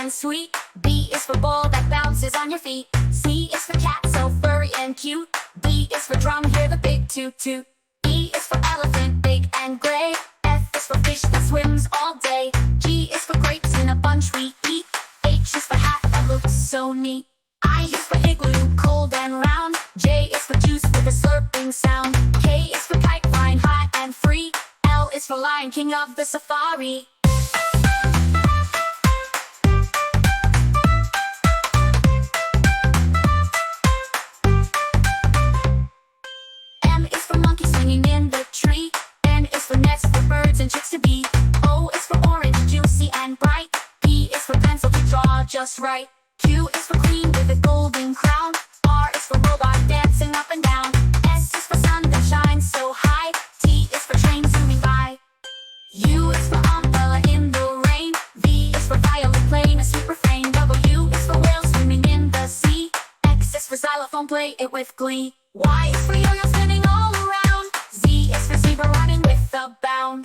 and sweet. B is for ball that bounces on your feet. C is for cat, so furry and cute. D is for drum, hear the big toot toot. E is for elephant, big and gray. F is for fish that swims all day. G is for grapes in a bunch we eat. H is for hat that looks so neat. I is for igloo, cold and round. J is for juice with a slurping sound. K is for kite, flying high and free. L is for lion, king of the safari. M is for monkey swinging in the tree. N is for nest for birds and chicks to be. O is for orange, juicy and bright. P is for pencil to draw just right. Q is for queen with a golden crown. R is for robot dancing up and down. S is for sun that shines so high. T is for train zooming by. U is for umbrella in the rain. V is for violin playing a sweet refrain. W is for whale swimming in the sea. X is for xylophone, play it with glee. Y is for yo-yo spinning